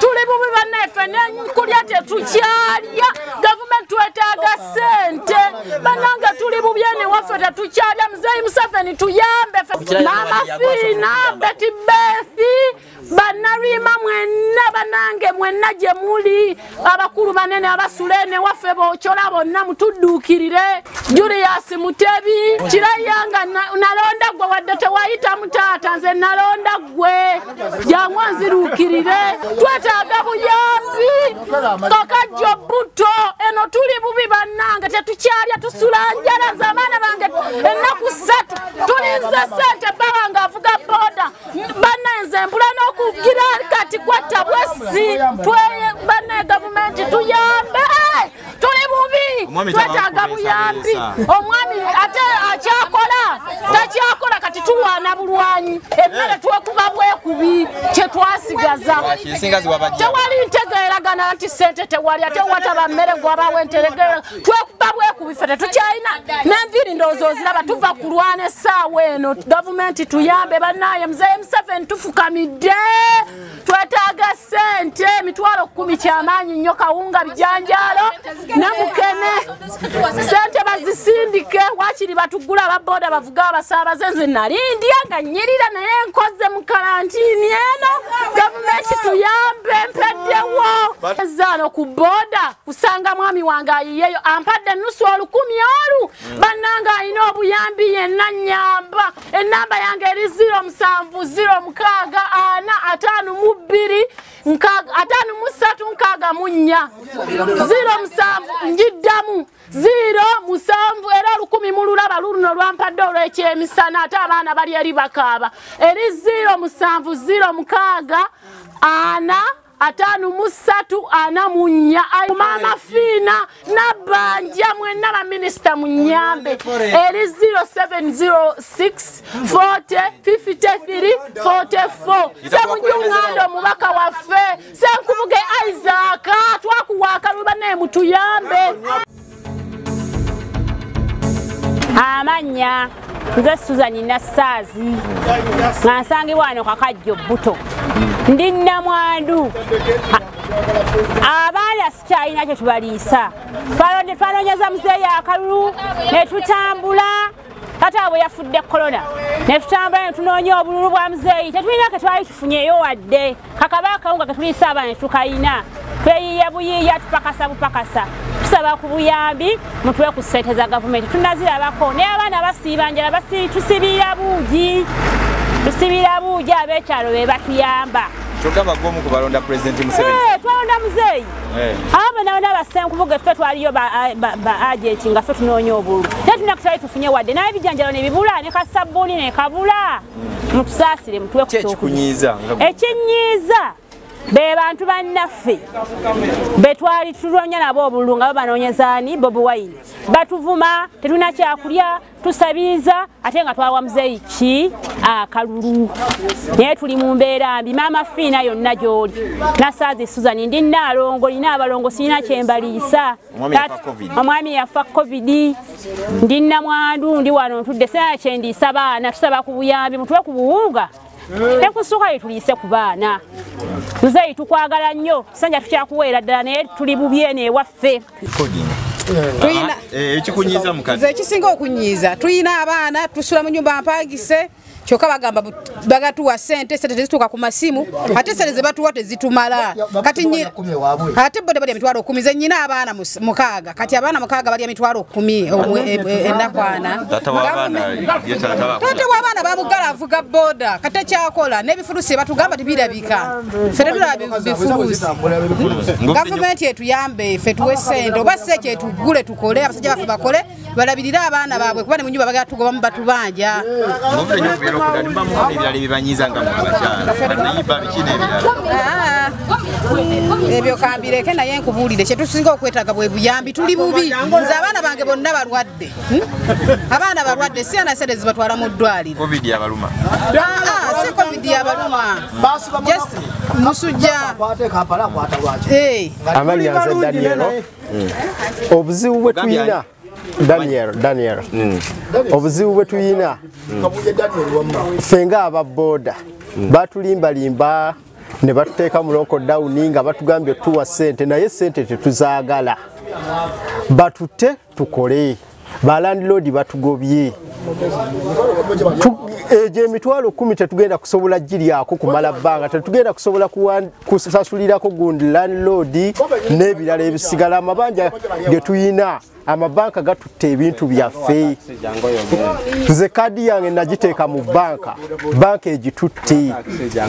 Tuli bubi bannefe n'enkulya tetukyalya gavumenti twetaaga ssente bannanga tuli bubi ene waffe tetukyalya Muzeeyi Museveni tuyambe Mama Fiina Betty Bethi bannalwima mwenna bannange mwenna gye muli abakulu banene abasulene waffe b'okyola bonna mutudduukirire Julius Mutebi kirayanga nalonda gwe wadde tewayita mutaata nze nalonda gwe jangu nziruukirire twetaaga buyambi kakajjo buto eno tuli bubi bannange tetukyalya tusula njala z'abaana bange ennaku 3 tulinze ssente bawanga avuga boda bannenze mbula n'okugira kati kwatta bwesi banne gavumenti tuyambe tuli bubi twetaaga buyambi omwami ate takyakola kati tulwana bulwanyi emmere twekuba bwekubi kyetwasigaza tewali ntegeeragana nti ssente tewali ate wataba mmere gwabawo entegeera twekuba bwekubi ffe tetukyalina n'enviiri ndowooza oziraba tuva kulwana essaawa eno gavumenti tuyambe bannaaye Muzeeyi Museveni tufukamidde twetaaga ssente $10,000 kyamaanyi nnyo kawunga bijanjaalo namukene ssente bazisindike wakiri batugula ababoda bavuga abasaabaze nze nalindya nga nnyirira naye nkoze mu kalantiini eno gavumenti tuyambe mpeddewo ezaano ku boda kusanga mwami wange ayiyeyo ampadde nusu 10,000 bannanga alina obuyambi yenna nnyamba ennamba yange eri 0752 07 njiddamu 07 era 10 mululaba luno lwampadde olw'ekyemisana ate abaana bali eri bakaaba eri 0756 Mama Fiina Nabanja mwenna ba minister munyambe eri 0706 40 53 44 Semujungando mubaka waffe Senkubuge Isaac twakuwaka lubane mutuyambe amanya nze Susan Nassaazi ngansangibwa wano kakajjo buto ndi Namwandu abaana sikyalina kye tubaliisa twalonyaza Muzeeyi akalulu ne tutambula kati abo yafudde korona ne tutambula ne tunoonya obululu bwa Muzeeyi tetulina ke twali tufunyeyo wadde kakaba akawunga ke tuliisa abaana ne tukayina tweyiiya buyiiya tupakasa bupakasa tusaba ku buyambi mutuwe ku ssente za gavumenti tunazirabako naye abaana basiiba njala tusibira buugi ab'ekyalo be batuyamba Chogaba gomu kubalonda President Museveni. Twalonda Muzeeyi. Aba naona basenkubuge ffe twaliyo ba agent nga ffe tunoonya obululu. Naye tunakutali tufunye wadde naye bijanjalo ne bibula ne kasabbuuni ne kabula. Mutusaasire mutuwe ku ekinyiiza. Ekinyiiza be bantu bannaffe betwali tuloonya nabo obululu nga babanoonyezaani Bobi Wine. Batuvuma tetulina kyakulya tusabiiza ate nga twawa Muzeeyi ki akalulu naye tuli mu mbeera mbi Mama Fiina yonna gy'oli Nassaazi Susan ndi Naalongo nina abalongo sirina kyembaliisa omwami yafa COVID ndi Namwandu ndi wano ntudde sirina kyendiisa baana tusaba ku buyambi mutuwe ku buwunga tekusuka yetuliise ku baana Muzeeyi tukwagala nnyo tusanja tukyakuweera ddala naye tuli bubi eno ewaffe tuyina ekikunyiiza mukazi ze kisinga okunyiiza tuyina abaana tusula mu nyumba mpangise kyokka bagamba bagatuwa ssente tezituuka ku masimu ate ssente ze batuwa tezitumala kati ate boda bali $10,000 ze nnyina abaana 6 kati abaana 6 bali $10,000 endakwana taata w'abaana bamugala avuga boda kati ekyakola n'ebifulusi batugamba tibirabika ffe tetulaba bifulusi gavumenti etuyambe ffe tuwe ssente oba sseke etugule tukole abasajja baffe bakole balabirire abaana baabwe kuba ne mu nyumba bagala tugobamu batubanja ebyo kambireke naye nkubuulire kyetusinga okwetaaga bwe buyambi tuli bubi nze abaana bange bonna balwadde abaana balwadde si ana sente zibatwala mu ddwaliro COVID yabaluma si COVID yabaluma musujja amannya nze Daniel obuzibu bwe tuyina Daniel obuzibu bwe tuyina ffe nga ababoda batulimbalimba ne batuteeka mu lockdown nga batugambye tuwa ssente naye ssente tetuzaagala batute tukole ba landlord batugobye eje emitwalo 10 tetugenda kusobola giryako kumala bbanga tetugenda kusobola kusasulirako gundi landlord n'ebirala ebisigala amabanja ge tuyina amabanka gatutte ebintu byaffe nze kadi yange nagiteeka mu banka egitutte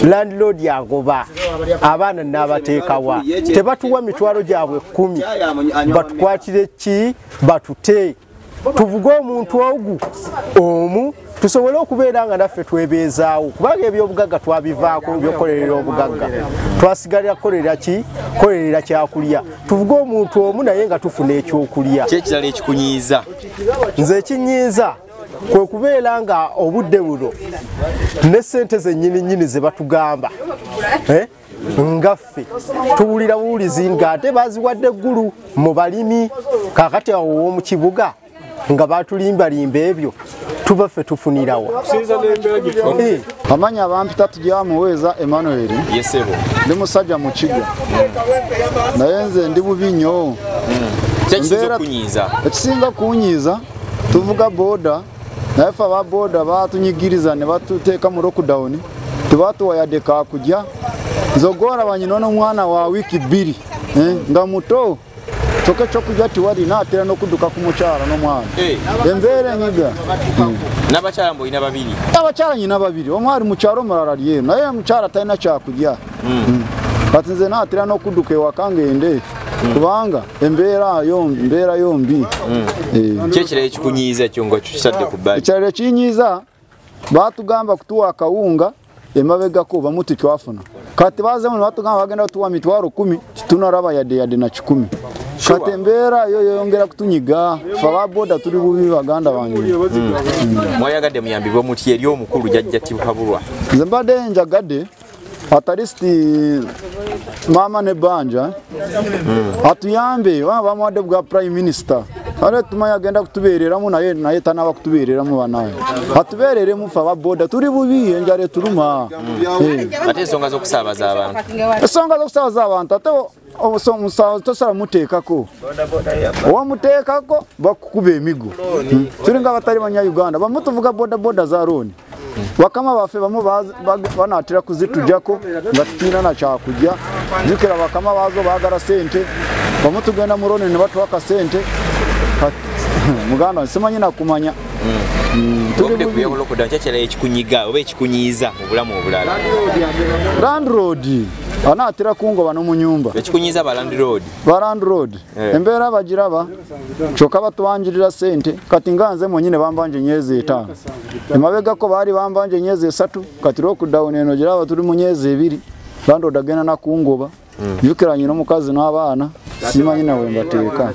landlord yangoba abaana n'abateekawa tebatuwa mitwalo gyabwe 10 batukwatire ki batute tuvuge omuntu omu tusobole okubeera nga naffe twebeezaawo kubanga ebyobugagga twabivaako byokukolerera obugagga twasigalira kukolerera kyakulya tuvuge omuntu omu naye nga tufuna ekyokulya kyekirala ekikunyiiza nze ekinyiiza kwe kubeera nga obudde buno ne ssente zennyini ze batugamba ngaffe tuwulira buwulizi nga ate baziwadde eggulu mu balimi kaakati awo w'omu kibuga nga batulimbalimba ebyo tubaffe tufunirawa amanya abampita tujya muweza Emmanuel yesebo ndi musajja mu kigo naye nze ndi bubi nnyo ekisinga kunyiiza tuvuga boda naye fe aba boda batunyigiriza ne batuteeka mu lockdown tebatuwa yadde kaakujja nzogora banyina n'omwana wa wiiki 2 nga muto toke chokujja tiwali naatera n'okudduka ku mukyala n'omwana embeera enyiga n'abakyala mboyina babiri abakyala nyina babiri omwali mukyalo omulala lyeno naye mukyala talina kyakujja kati nze naatera n'okudduka ewaka ngende kubanga embeera yombi kyekirala ekikunyiiza ekyo nga kisadde ku bbali ekirala ekinyiiza baatugamba kutuwa akawunga emabegako bamu tetwafuna kati baazemu ne batugamba bagenda kutuwa mitwalo 10 tunaraba yadde na 10 kati embeera yo yongera kutunyiga fe ababoda tuli bubi baganda bange mwayagadde muyambibwe muti eri omukulu jjajja Tibukabulwa nze mbadde njagadde atalisti mama ne banja atuyambe bamuwadde bwa prime minister ale tumanya agenda kutubeereramu naye tanaba kutubeereramu banaye atubeereremu fe ababoda tuli bubi enjala tuluma ate ensonga z'okusaabaza abantu ate omusawo tosala muteekako owamuteekako bakukuba emigo tulinga batali banyayuganda bamu tuvuga boda za rooni bakama baffe bamu banaatira kuzitujjako nga tutulina nakyakujja jukira bakama baazo baagala ssente bamu tugenda mu rooni ne batuwa kasente muganda simanyi nakumanya kyekirala ekikunyiga oba ekikunyiiza mu bulamu obulala landlord anaatera kungoba no mu nyumba ekikunyiiza ba landlord embeera bagiraba kyokka batwanjirira ssente kati nga nze mwenyine bambanje myezi 5 emabegako baali bambanje myezi 3 kati lockdown eno giraba tuli mu myezi 2 landlord agenda nakungoba jukira nyina omukazi n'abaana simanyi nawe mbateeka